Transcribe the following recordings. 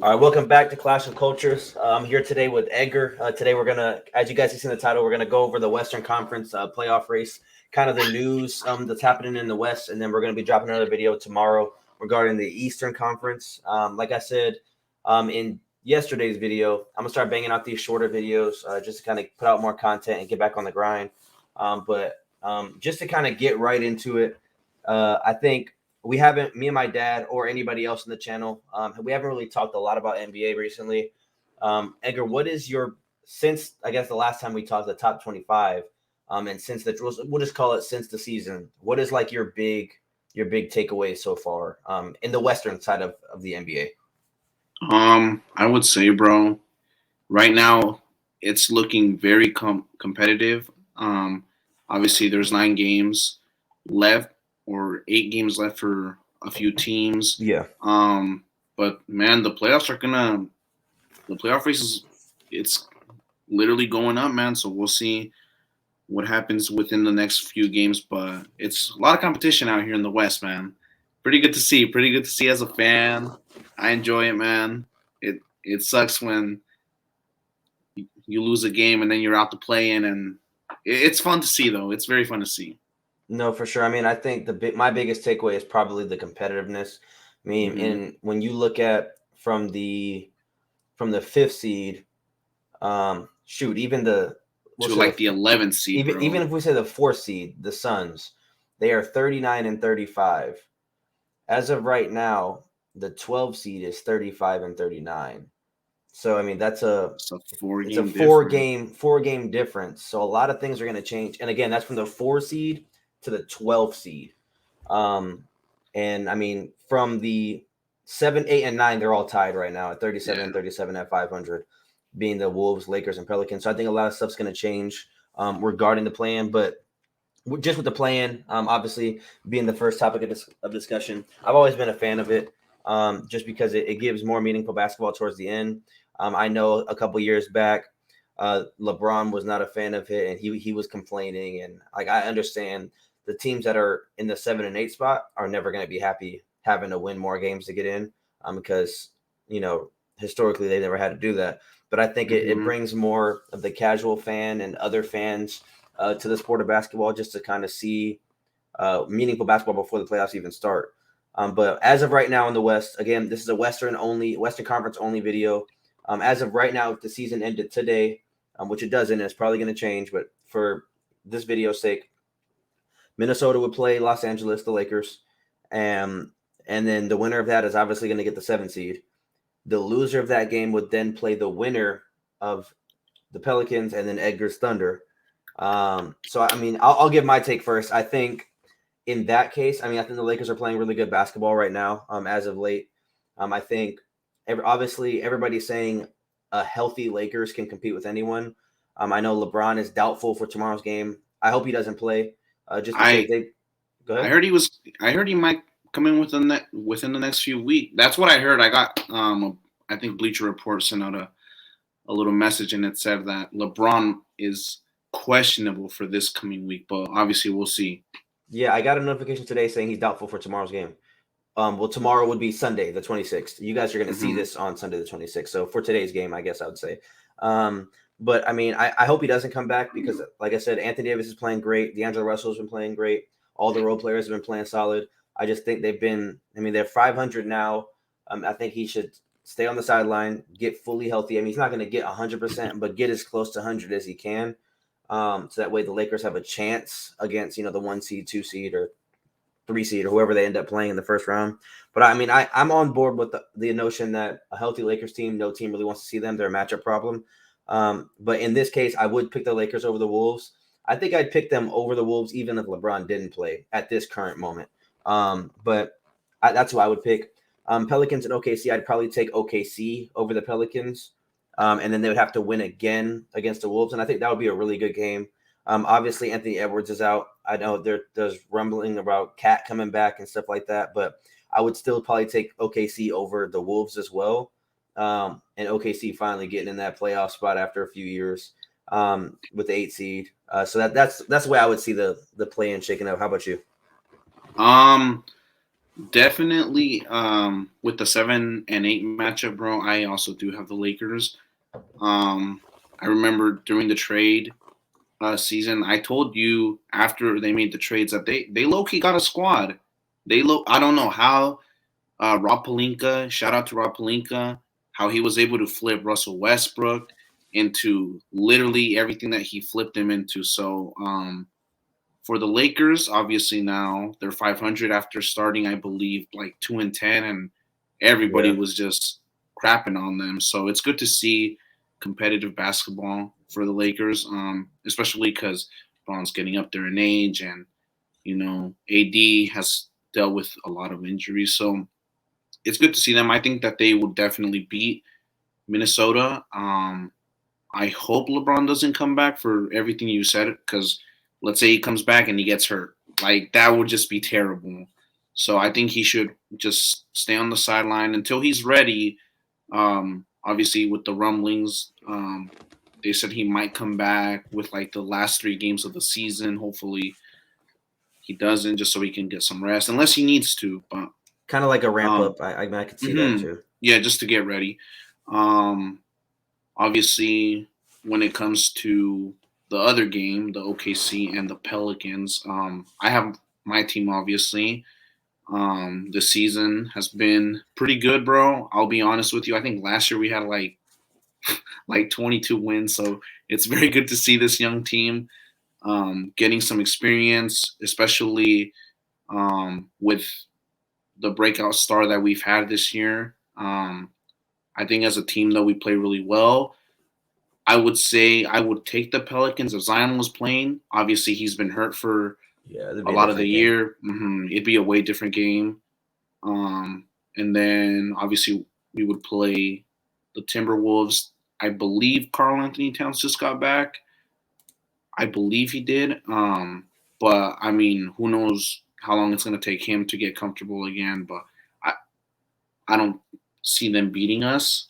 All right, welcome back to Clash of Cultures. I'm here today with Edgar. Today we're gonna, as you guys have seen the title, we're gonna go over the Western Conference playoff race, kind of the news that's happening in the West, and then we're gonna be dropping another video tomorrow regarding the Eastern Conference. Like I said in yesterday's video, I'm gonna start banging out these shorter videos just to kind of put out more content and get back on the grind. But just to kind of get right into it, I think we haven't, me and my dad or anybody else in the channel, we haven't really talked a lot about NBA recently. Edgar, what is your, since I guess the last time we talked, the top 25, and since we'll just call it since the season, what is like your big takeaway so far in the Western side of the NBA? I would say, bro, right now it's looking very competitive. Obviously, there's 9 games left or 8 games left for a few teams. Yeah. But man, the playoff race it's literally going up, man. So we'll see what happens within the next few games. But it's a lot of competition out here in the West, man. Pretty good to see. Pretty good to see as a fan. I enjoy it, man. It sucks when you lose a game and then you're out to play in, and it's fun to see though. It's very fun to see. No, for sure. I mean, I think my biggest takeaway is probably the competitiveness. I mean, and when you look at from the fifth seed, even to like the 11th seed, even if we say the fourth seed, the Suns, they are 39 and 35. As of right now, the 12 seed is 35 and 39. So I mean that's it's a four game difference. So a lot of things are going to change. And again, that's from the 4 seed to the 12 seed. And I mean from the 7, 8, and 9, they're all tied right now at 37 and 37 at 500, being the Wolves, Lakers, and Pelicans. So I think a lot of stuff's going to change regarding the plan, but just with the plan, obviously being the first topic of discussion, I've always been a fan of it, just because it gives more meaningful basketball towards the end. I know a couple years back, LeBron was not a fan of it, and he was complaining. And like I understand, the teams that are in the 7 and 8 spot are never going to be happy having to win more games to get in, because historically they never had to do that. But I think it brings more of the casual fan and other fans to the sport of basketball, just to kind of see meaningful basketball before the playoffs even start. But as of right now in the West, again, this is a Western Conference only video. As of right now, if the season ended today, which it doesn't, it's probably going to change. But for this video's sake, Minnesota would play Los Angeles, the Lakers, and then the winner of that is obviously going to get the 7th seed. The loser of that game would then play the winner of the Pelicans and then Edgar's Thunder. So I mean, I'll give my take first. I think in that case, I think the Lakers are playing really good basketball right now. As of late, I think obviously everybody's saying a healthy Lakers can compete with anyone. I know LeBron is doubtful for tomorrow's game. I hope he doesn't play. Just because Go ahead. I heard he might come in within the next few weeks. That's what I heard. I got I think Bleacher Report sent out a little message, and it said that LeBron is questionable for this coming week, but obviously we'll see. Yeah, I got a notification today saying he's doubtful for tomorrow's game. Well, tomorrow would be Sunday, the 26th. You guys are going to see this on Sunday, the 26th. So for today's game, I guess I would say. But I mean, I hope he doesn't come back, because, like I said, Anthony Davis is playing great. D'Angelo Russell's been playing great. All the role players have been playing solid. I just think they're 500 now. I think he should stay on the sideline, get fully healthy. I mean, he's not going to get 100%, but get as close to 100 as he can. So that way the Lakers have a chance against, the 1 seed, 2 seed, or 3 seed, or whoever they end up playing in the first round. But I mean, I'm on board with the notion that a healthy Lakers team, no team really wants to see them. They're a matchup problem. But in this case, I would pick the Lakers over the Wolves. I think I'd pick them over the Wolves even if LeBron didn't play at this current moment. But that's who I would pick. Pelicans and OKC, I'd probably take OKC over the Pelicans. And then they would have to win again against the Wolves. And I think that would be a really good game. Obviously, Anthony Edwards is out. I know there's rumbling about Cat coming back and stuff like that, but I would still probably take OKC over the Wolves as well. And OKC finally getting in that playoff spot after a few years with the 8 seed. So that's the way I would see the play-in shaking out. How about you? Definitely with the 7 and 8 matchup, bro. I also do have the Lakers. Um, I remember during the trade season, I told you after they made the trades that they low key got a squad. I don't know how Rob Pelinka, shout out to Rob Pelinka, how he was able to flip Russell Westbrook into literally everything that he flipped him into. So for the Lakers, obviously now they're 500 after starting, I believe, like 2-10, and everybody Yeah. was just crapping on them. So it's good to see competitive basketball for the Lakers, especially because Braun's getting up there in age, and AD has dealt with a lot of injuries. So it's good to see them. I think that they will definitely beat Minnesota. I hope LeBron doesn't come back for everything you said, because let's say he comes back and he gets hurt. Like, that would just be terrible. So I think he should just stay on the sideline until he's ready. Obviously, with the rumblings, they said he might come back with like the last 3 games of the season. Hopefully, he doesn't, just so he can get some rest, unless he needs to. But Kind of like a ramp um, up. I could see that mhm. too. Yeah, just to get ready. Um, Obviously, when it comes to the other game, the OKC and the Pelicans, I have my team obviously. The season has been pretty good, bro. I'll be honest with you. I think last year we had like 22 wins, so it's very good to see this young team getting some experience, especially with the breakout star that we've had this year. I think as a team, though, we play really well. I would say I would take the Pelicans if Zion was playing. Obviously, he's been hurt for Yeah, that'd a be a lot of the different game. year. It'd be a way different game. And then obviously we would play the Timberwolves. I believe Carl Anthony Towns just got back. I believe he did. But I mean, who knows how long it's going to take him to get comfortable again. But I, I don't see them beating us.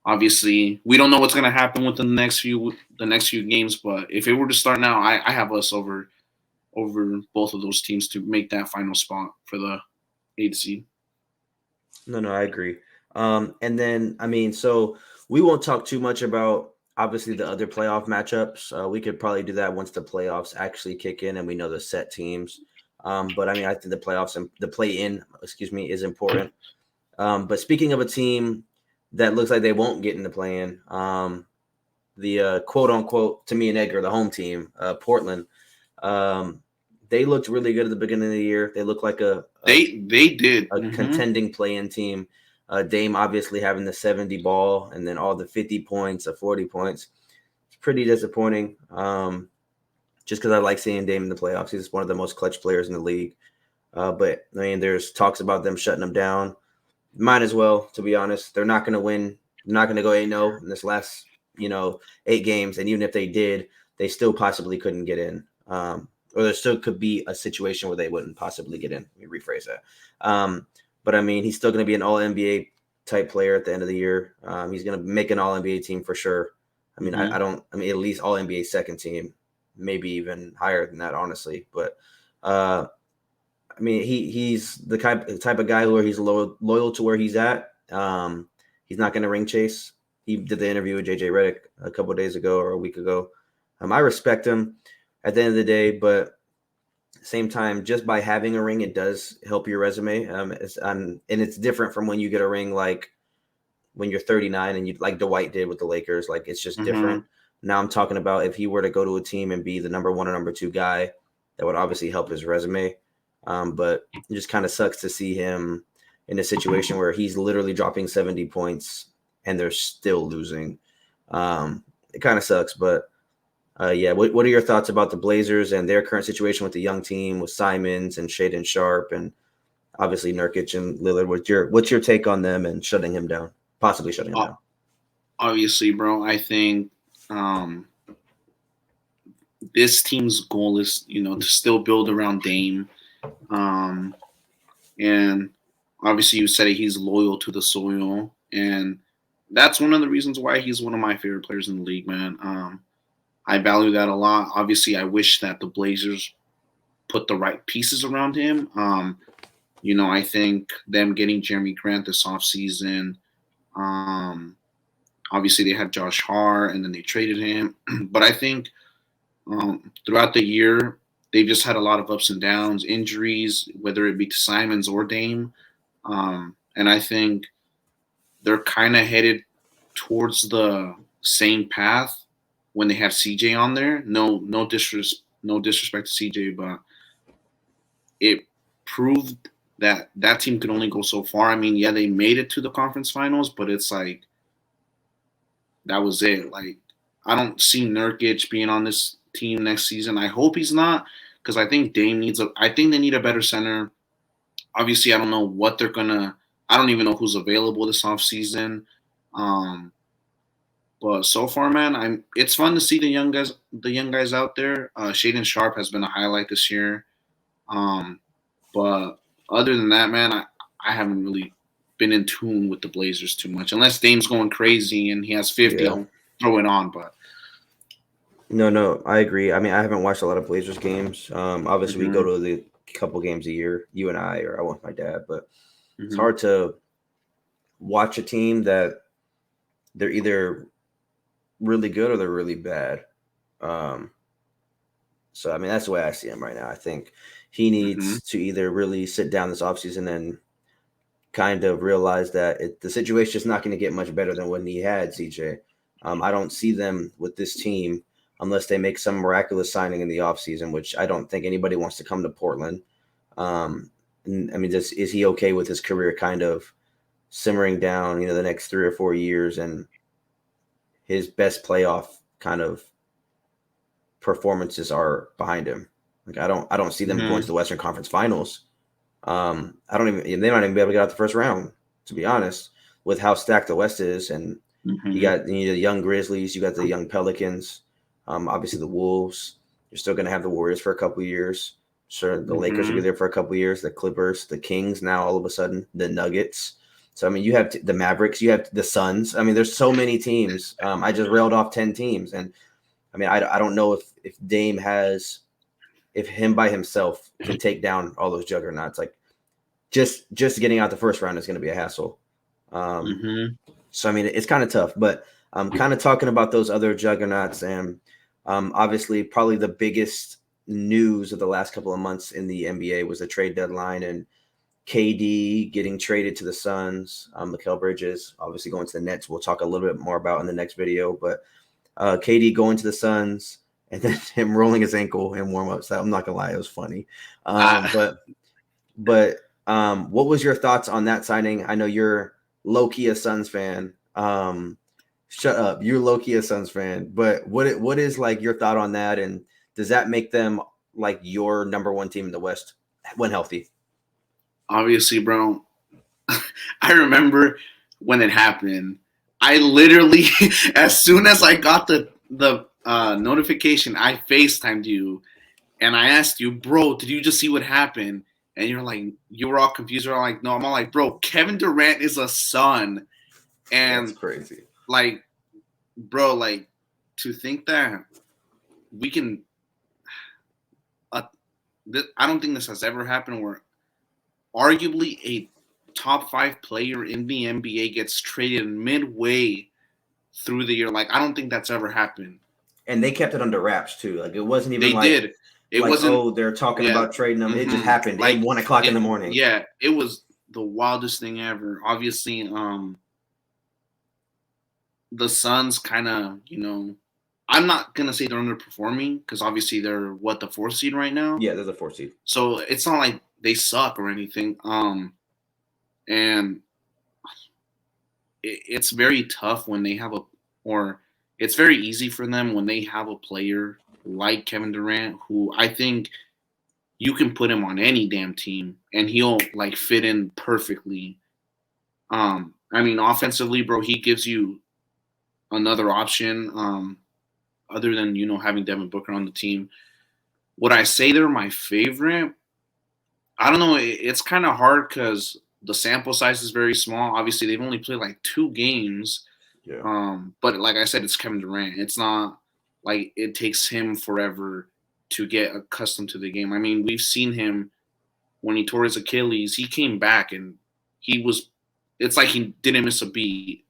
Obviously, we don't know what's going to happen with the next few games. But if it were to start now, I have us over both of those teams to make that final spot for the 8th seed. No, no, I agree. And then I mean, so we won't talk too much about obviously the other playoff matchups. We could probably do that once the playoffs actually kick in and we know the set teams. But I mean, I think the playoffs and the play in, excuse me, is important. But speaking of a team that looks like they won't get in the play in, the quote unquote to me and Edgar, the home team, Portland. Um, they looked really good at the beginning of the year. They look like They did. a contending play-in team. Dame obviously having the 70 ball and then all the 50 points, the 40 points. It's pretty disappointing. Just because I like seeing Dame in the playoffs. He's one of the most clutch players in the league. But I mean, there's talks about them shutting them down. Might as well, to be honest. They're not going to win. They're not going to go 8-0 in this last, 8 games. And even if they did, they still possibly couldn't get in. Or there still could be a situation where they wouldn't possibly get in. Let me rephrase that. But I mean, he's still going to be an all NBA type player at the end of the year. He's going to make an all NBA team for sure. I mean, I don't, I mean, at least all NBA second team, maybe even higher than that, honestly. But I mean, he's the type of guy where he's loyal to where he's at. He's not going to ring chase. He did the interview with JJ Redick a couple of days ago or a week ago. I respect him at the end of the day, but same time, just by having a ring, it does help your resume. And it's different from when you get a ring, like when you're 39 and you like Dwight did with the Lakers. Like it's just different. Now I'm talking about if he were to go to a team and be the number 1 or number 2 guy, that would obviously help his resume. But it just kind of sucks to see him in a situation where he's literally dropping 70 points and they're still losing. It kind of sucks, but yeah. What are your thoughts about the Blazers and their current situation with the young team with Simons and Shaden Sharp and obviously Nurkic and Lillard? What's your take on them and shutting him down, possibly shutting him down? Obviously, bro, I think this team's goal is, to still build around Dame. And obviously, you said it, he's loyal to the soil. And that's one of the reasons why he's one of my favorite players in the league, man. I value that a lot. Obviously, I wish that the Blazers put the right pieces around him. I think them getting Jeremy Grant this offseason, obviously they had Josh Hart and then they traded him. But I think throughout the year, they've just had a lot of ups and downs, injuries, whether it be to Simons or Dame. And I think they're kind of headed towards the same path when they have CJ on there. No disrespect to CJ, but it proved that that team could only go so far. I mean, yeah, they made it to the conference finals, but it's like that was it. Like, I don't see Nurkic being on this team next season. I hope he's not, because I think Dame needs a. I think they need a better center. Obviously, I don't know what they're gonna. I don't even know who's available this offseason. Um, but so far, man, It's fun to see the young guys out there. Shaden Sharp has been a highlight this year. Um, but other than that, man, I haven't really been in tune with the Blazers too much. Unless Dame's going crazy and he has 50, Yeah. I'll throw it on. But No, I agree. I mean, I haven't watched a lot of Blazers games. Obviously, we go mm-hmm, to the couple games a year, you and I went with my dad, but it's mm-hmm, hard to watch a team that they're either really good or they're really bad. Um, so, I mean, that's the way I see him right now. I think he mm-hmm, needs to either really sit down this offseason and kind of realize that the situation is not going to get much better than when he had CJ. I don't see them with this team unless they make some miraculous signing in the offseason, which I don't think anybody wants to come to Portland. And, I mean, is he okay with his career kind of simmering down, the next 3 or 4 years, and his best playoff kind of performances are behind him? Like, I don't see them going mm-hmm, to the Western Conference Finals. I don't even they might even be able to get out the first round, to be honest, with how stacked the West is. And you mm-hmm, got the young Grizzlies, you got the young Pelicans, obviously the Wolves. You're still going to have the Warriors for a couple of years. Sure, the Lakers will be mm-hmm, there for a couple of years. The Clippers, the Kings, now all of a sudden the Nuggets. So I mean, you have the Mavericks, you have the Suns. I mean, there's so many teams. I just railed off 10 teams, and I mean, I don't know if Dame has if him by himself can take down all those juggernauts. Like just getting out the first round is going to be a hassle. Um, mm-hmm. so I mean, it's kind of tough, but I'm kind of talking about those other juggernauts, and obviously, probably the biggest news of the last couple of months in the NBA was the trade deadline and KD getting traded to the Suns. Mikal Bridges obviously going to the Nets. We'll talk a little bit more about in the next video, but KD going to the Suns and then him rolling his ankle in warmups. I'm not gonna lie, it was funny. I, But what was your thoughts on that signing? I know you're low key a Suns fan. Shut up, you're low key a Suns fan. But what is like your thought on that? And does that make them like your number one team in the West when healthy? obviously, bro. I remember when it happened. I literally, as soon as I got the notification, I FaceTimed you and I asked you, bro, did you just see what happened? And you're like, you were all confused. You're like, no. I'm all like, bro, Kevin Durant is a son, That's and crazy. like, bro, like to think that we can. Uh, I don't think this has ever happened where arguably a top 5 player in the NBA gets traded midway through the year. Like, I don't think that's ever happened. And they kept it under wraps too. Like it wasn't even They like did. It wasn't. oh, they're talking Yeah. about trading them. It just Mm-hmm. happened at Like 1 o'clock in it. the morning. Yeah. It was the wildest thing ever. Obviously, the Suns kind of, I'm not gonna say they're underperforming because obviously they're the 4th seed right now. Yeah, there's a 4 seed. So it's not like they suck or anything. And it's very tough when they have or it's very easy for them when they have a player like Kevin Durant, who I think you can put him on any damn team and he'll like fit in perfectly. I mean, offensively, bro, he gives you another option. Other than having Devin Booker on the team, would I say they're my favorite? I don't know. It's kind of hard because the sample size is very small. Obviously, they've only played like 2 games. Yeah. But like I said, it's Kevin Durant. It's not like it takes him forever to get accustomed to the game. I mean, we've seen him when he tore his Achilles, he came back and he was. It's like he didn't miss a beat.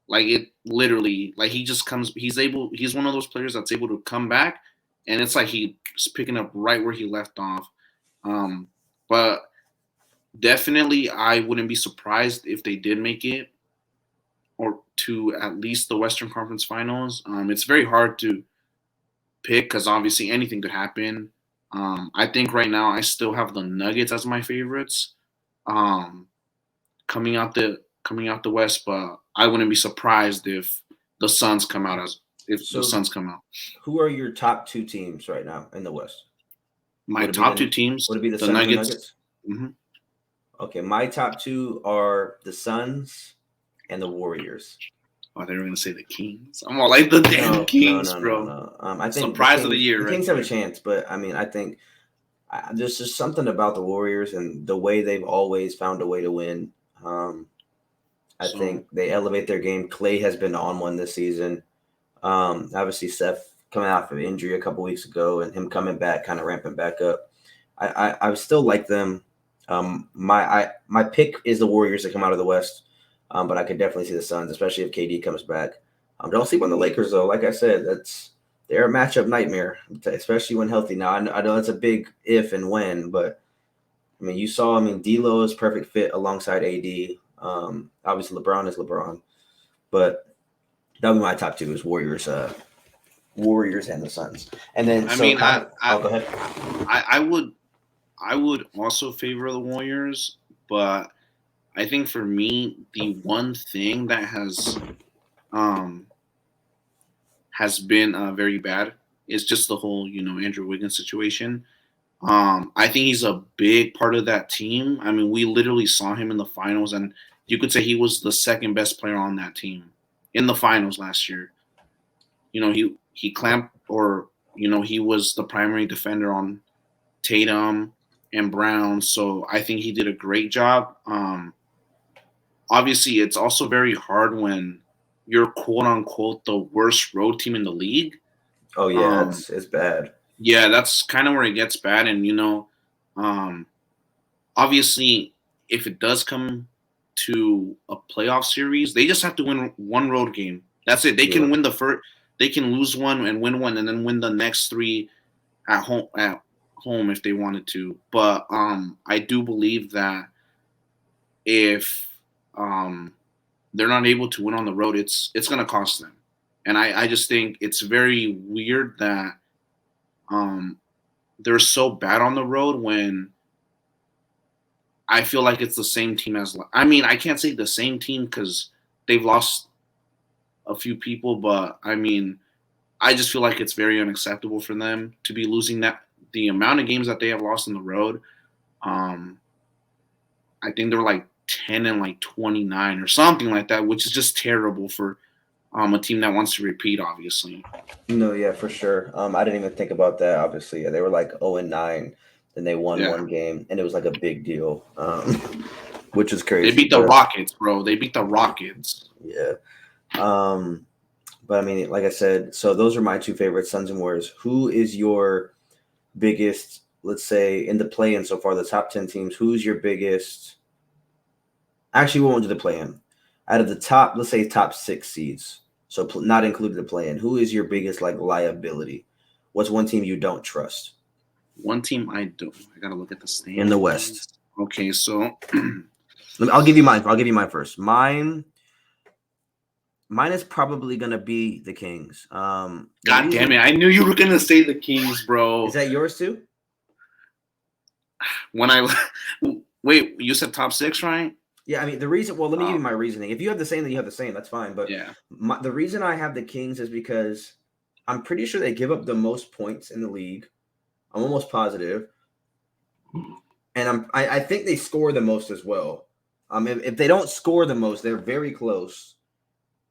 Like it literally, like he just comes. He's one of those players that's able to come back, and it's like he's picking up right where he left off. But definitely, I wouldn't be surprised if they did make it or to at least the Western Conference Finals. It's very hard to pick because obviously anything could happen. I think right now I still have the Nuggets as my favorites. Um, coming out the West, but I wouldn't be surprised if the Suns come out as if So the Suns come out. who are your top two teams right now in the West? My Would it be top the two teams, would it be the the Suns or Nuggets. Nuggets? hmm Okay, my top two are the Suns and the Warriors. Oh, they were gonna say the Kings. I'm all like the damn No, no, Kings, no, no, bro. no. I think Surprise of the year, The right Kings have a there. chance, but I mean, I think there's just something about the Warriors and the way they've always found a way to win. I So think they elevate their game. Clay has been on one this season. Obviously, Steph coming out of injury a couple weeks ago and him coming back, kind of ramping back up. I still like them. My pick is the Warriors to come out of the West, but I could definitely see the Suns, especially if KD comes back. Don't sleep on the Lakers though. Like I said, they're a matchup nightmare, especially when healthy. Now I know it's a big if and when, but I mean you saw. I mean D'Lo is perfect fit alongside AD. Obviously LeBron is LeBron, but that'll be my top two is Warriors and the Suns, and then I so mean, kind of. Oh, go ahead. I would also favor the Warriors, but I think for me the one thing that um has been very bad is just the whole Andrew Wiggins situation. I think he's a big part of that team. I mean, we literally saw him in the finals, and you could say he was the second best player on that team in the finals last year. He clamped, or he was the primary defender on Tatum and Brown. So I think he did a great job. Obviously, it's also very hard when you're quote unquote the worst road team in the league. Oh yeah, Um, it's bad. yeah, that's kind of where it gets bad. And um, obviously, if it does come to a playoff series, they just have to win one road game. That's it. They Yeah. can win the first. They can lose one and win one, and then win the next three at home. At home, if they wanted to. But I do believe that if they're not able to win on the road, it's going to cost them. And I just think it's very weird that they're so bad on the road when I feel like it's the same team as. I mean, I can't say the same team because they've lost a few people, but I mean, I just feel like it's very unacceptable for them to be losing the amount of games that they have lost on the road. I think they're like 10 and like 29 or something like that, which is just terrible for a team that wants to repeat, obviously. No, yeah, for sure. I didn't even think about that. Obviously, yeah, they were like 0-9, then they won Yeah. one game, and it was like a big deal, which is crazy. They beat the but, Rockets, bro. They beat the Rockets. Yeah. But I mean, like I said, so those are my two favorites, Suns and Warriors. Who is your biggest, let's say, in the play-in so far, the top 10 teams, who's your biggest? Actually, we won't do the play-in. Out of the top, let's say top 6 seeds, so not including the play-in, who is your biggest like liability? What's one team you don't trust One team I don't. I gotta look at the standings in the West? Okay, so I'll give you mine. I'll give you mine first. Mine is probably gonna be the Kings. God damn it! I knew you were gonna say the Kings, bro. Is that yours too? When I wait, you said top 6, right? Yeah, I mean the reason. Well, let me give you my reasoning. If you have the same, then you have the same. That's fine. But yeah, the reason I have the Kings is because I'm pretty sure they give up the most points in the league. I'm almost positive, and I think they score the most as well. If they don't score the most, they're very close.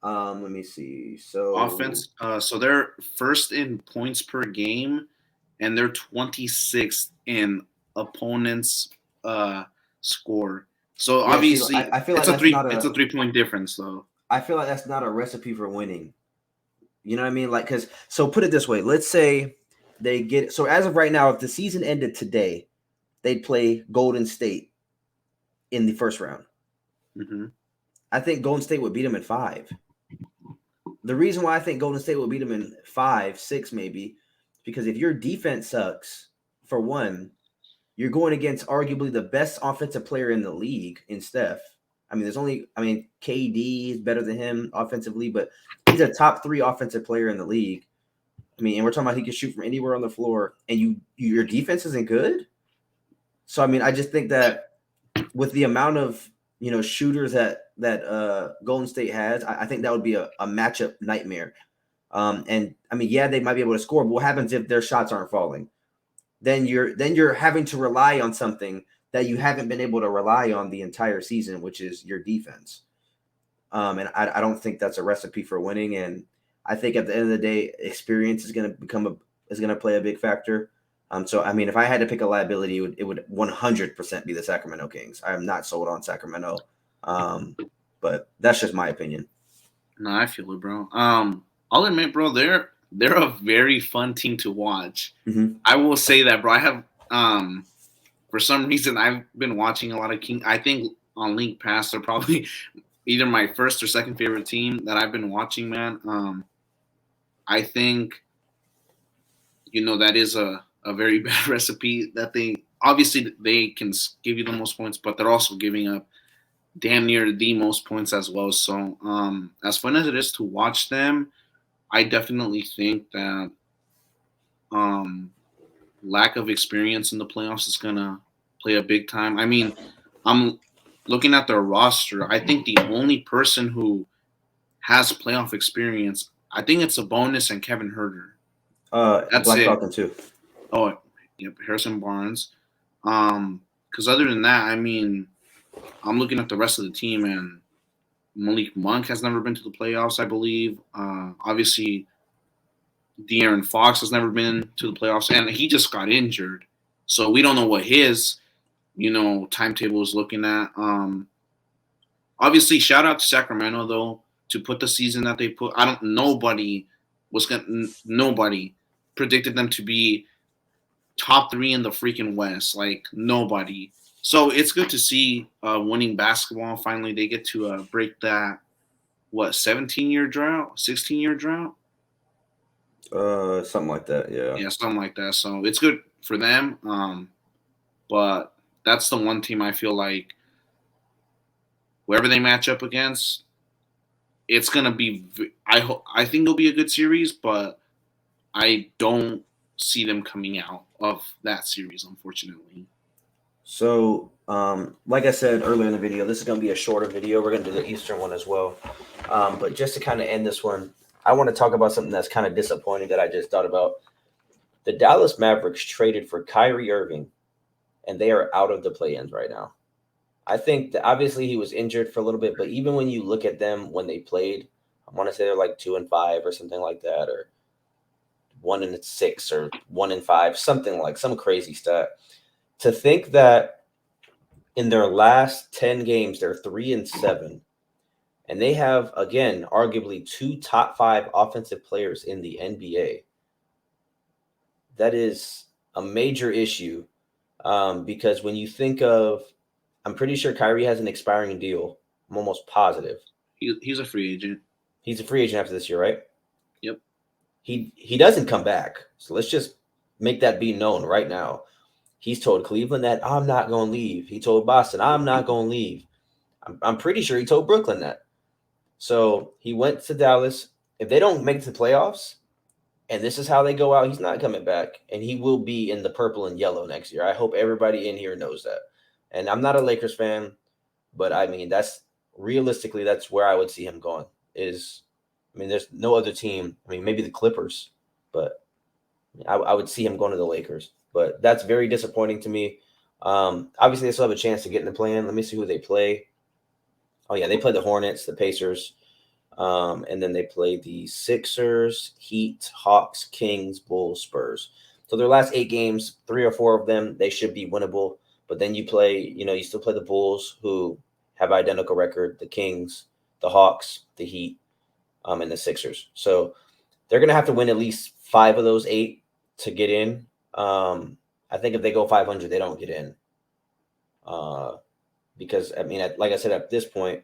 Let me see. So offense. So they're first in points per game, and they're 26th in opponents' score. So yeah, obviously, I feel like it's a 3-point difference, though. I feel like that's not a recipe for winning. You know what I mean? Like, so put it this way. Let's say they get. So as of right now, if the season ended today, they'd play Golden State in the first round. Mm-hmm. I think Golden State would beat them in 5. The reason why I think Golden State would beat them in 5, 6 maybe, because if your defense sucks, for one, you're going against arguably the best offensive player in the league in Steph. I mean, KD is better than him offensively, but he's a top 3 offensive player in the league. I mean, and we're talking about he can shoot from anywhere on the floor, and your defense isn't good. So I mean, I just think that with the amount of shooters that Golden State has, I think that would be a matchup nightmare. And I mean, yeah, they might be able to score, but what happens if their shots aren't falling? Then you're having to rely on something that you haven't been able to rely on the entire season, which is your defense. And I don't think that's a recipe for winning. And I think at the end of the day, experience is going to play a big factor. So I mean, if I had to pick a liability, it would 100% be the Sacramento Kings. I am not sold on Sacramento, but that's just my opinion. No, I feel it, bro. I'll admit, bro, they're a very fun team to watch. Mm-hmm. I will say that, bro. I have for some reason I've been watching a lot of King. I think on League Pass they're probably either my first or second favorite team that I've been watching, man. I think that is a very bad recipe that they can give you the most points, but they're also giving up damn near the most points as well. So as fun as it is to watch them, I definitely think that lack of experience in the playoffs is gonna play a big time. I mean, I'm looking at their roster. I think the only person who has playoff experience, I think it's Sabonis and Kevin Huerter. That's Black it. Falcon too. Oh, yep, Harrison Barnes. Because other than that, I mean, I'm looking at the rest of the team, and Malik Monk has never been to the playoffs, I believe. Obviously, De'Aaron Fox has never been to the playoffs, and he just got injured. So we don't know what his, timetable is looking at. Obviously, shout out to Sacramento, though, to put the season that they put. Nobody predicted them to be top 3 in the freaking West. Like, nobody. So it's good to see winning basketball. Finally, they get to break that, 17-year drought, 16-year drought? Something like that, yeah. Yeah, something like that. So it's good for them. But that's the one team I feel like whoever they match up against, it's gonna be. I think it'll be a good series, but I don't see them coming out of that series, unfortunately. So, like I said earlier in the video, this is going to be a shorter video. We're going to do the Eastern one as well. But just to kind of end this one, I want to talk about something that's kind of disappointing that I just thought about. The Dallas Mavericks traded for Kyrie Irving, and they are out of the play-ins right now. I think that obviously he was injured for a little bit, but even when you look at them when they played, I want to say they're like 2-5 or something like that, or 1-6 or 1-5, something like some crazy stat. To think that in their last 10 games, they're 3-7, and they have, again, arguably 2 top 5 offensive players in the NBA. That is a major issue because when you think of, I'm pretty sure Kyrie has an expiring deal. I'm almost positive. He's a free agent. He's a free agent after this year, right? Yep. He doesn't come back. So let's just make that be known right now. He's told Cleveland that I'm not going to leave. He told Boston, I'm not going to leave. I'm pretty sure he told Brooklyn that. So he went to Dallas. If they don't make it to the playoffs, and this is how they go out, he's not coming back. And he will be in the purple and yellow next year. I hope everybody in here knows that. And I'm not a Lakers fan, but I mean, that's realistically, that's where I would see him going. There's no other team. I mean, maybe the Clippers, but I would see him going to the Lakers. But that's very disappointing to me. Obviously, they still have a chance to get in the play-in. Let me see who they play. Oh, yeah, they play the Hornets, the Pacers, and then they play the Sixers, Heat, Hawks, Kings, Bulls, Spurs. So their last 8 games, 3 or 4 of them, they should be winnable. But then you still play the Bulls, who have identical record, the Kings, the Hawks, the Heat, and the Sixers. So they're going to have to win at least 5 of those 8 to get in. I think if they go 500, they don't get in. Because I mean, like I said, at this point,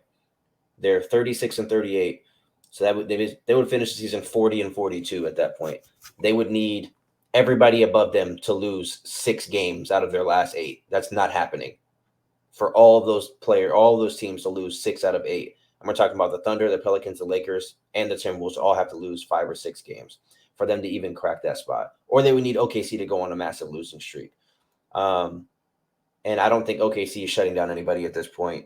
they're 36 and 38, so that they would finish the season 40 and 42 at that point. They would need everybody above them to lose 6 games out of their last 8. That's not happening. For all those teams to lose 6 out of 8. And we're talking about the Thunder, the Pelicans, the Lakers, and the Timberwolves all have to lose 5 or 6 games for them to even crack that spot. Or they would need OKC to go on a massive losing streak. And I don't think OKC is shutting down anybody at this point.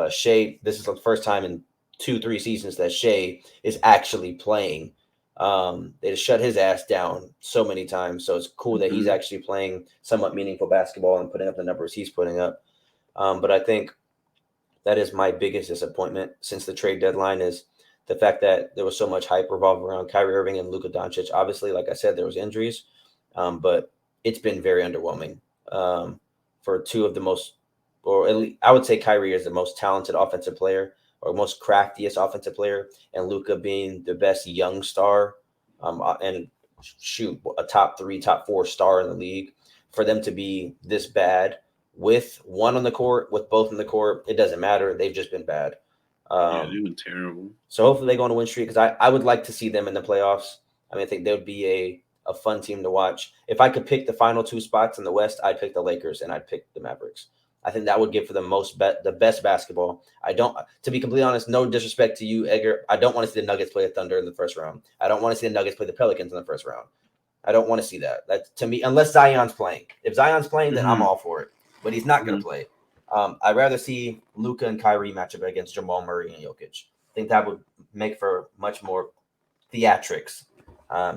Shea, this is the first time in 2-3 seasons that Shea is actually playing. They just shut his ass down so many times. So it's cool that he's actually playing somewhat meaningful basketball and putting up the numbers he's putting up. But I think that is my biggest disappointment since the trade deadline is the fact that there was so much hype revolving around Kyrie Irving and Luka Doncic. Obviously, like I said, there was injuries, but it's been very underwhelming for two of the most, or at least I would say Kyrie is the most talented offensive player or most craftiest offensive player, and Luka being the best young star and a top 3, top 4 star in the league. For them to be this bad with one on the court, with both in the court, it doesn't matter. They've just been bad. Yeah, they've been terrible. So hopefully they go on a win streak because I would like to see them in the playoffs. I mean, I think they would be a fun team to watch. If I could pick the final 2 spots in the West, I'd pick the Lakers and I'd pick the Mavericks. I think that would give for the best basketball. To be completely honest, no disrespect to you, Edgar, I don't want to see the Nuggets play the Thunder in the first round. I don't want to see the Nuggets play the Pelicans in the first round. I don't want to see that. That's to me, unless Zion's playing. If Zion's playing, then I'm all for it. But he's not going to play. I'd rather see Luka and Kyrie match up against Jamal Murray and Jokic. I think that would make for much more theatrics.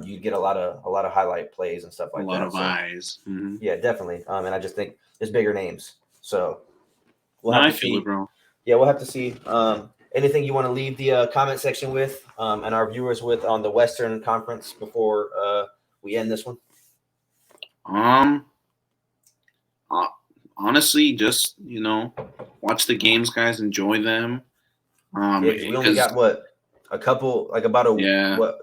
You'd get a lot of highlight plays and stuff like that. A lot of eyes. Yeah, definitely. And I just think there's bigger names. So we'll have to see. It, bro. Yeah, we'll have to see. Anything you want to leave the comment section with and our viewers with on the Western Conference before we end this one? Honestly, just watch the games, guys. Enjoy them. We only got about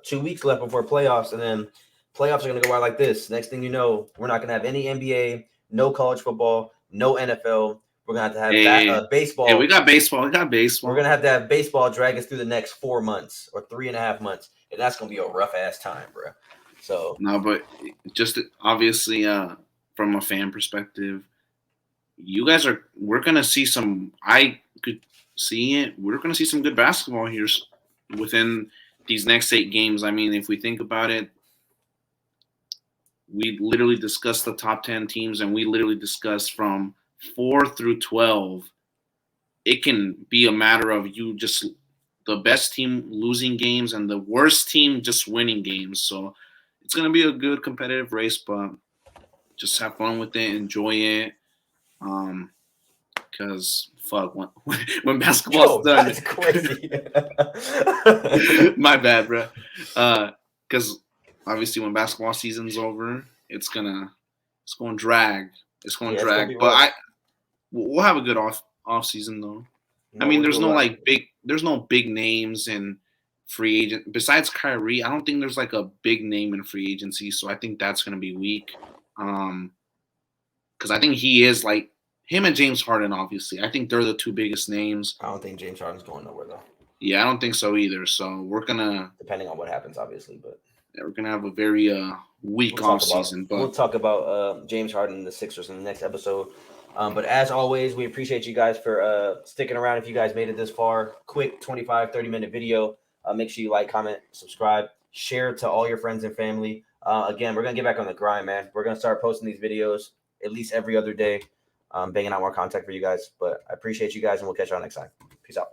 2 weeks left before playoffs, and then playoffs are going to go out like this. Next thing you know, we're not going to have any NBA, no college football, no NFL. We're going to have baseball. Yeah, we got baseball. We're going to have baseball drag us through the next 4 months or 3.5 months, and that's going to be a rough ass time, bro. So no, but just obviously, from a fan perspective, we're going to see some. I could see it. We're going to see some good basketball here within these next 8 games. I mean, if we think about it, we literally discussed the top 10 teams, and we literally discussed from 4 through 12. It can be a matter of the best team losing games and the worst team just winning games. So it's going to be a good competitive race, but just have fun with it, enjoy it. Because when basketball's done, that's crazy. My bad, bro. Because obviously when basketball season's over, it's going to drag. It's going to drag. But we'll have a good off season though. I mean, there's no big names in free agent besides Kyrie. I don't think there's like a big name in free agency, so I think that's going to be weak. Because I think he is like him and James Harden. Obviously, I think they're the 2 biggest names. I don't think James Harden's going nowhere though. Yeah, I don't think so either. So we're gonna, depending on what happens, obviously, but we're gonna have a very weak off season. But we'll talk about James Harden and the Sixers in the next episode. But as always, we appreciate you guys for sticking around. If you guys made it this far, quick 25-30 minute video. Make sure you like, comment, subscribe, share to all your friends and family. Again, we're gonna get back on the grind, man. We're gonna start posting these videos at least every other day, banging out more content for you guys. But I appreciate you guys, and we'll catch y'all next time. Peace out.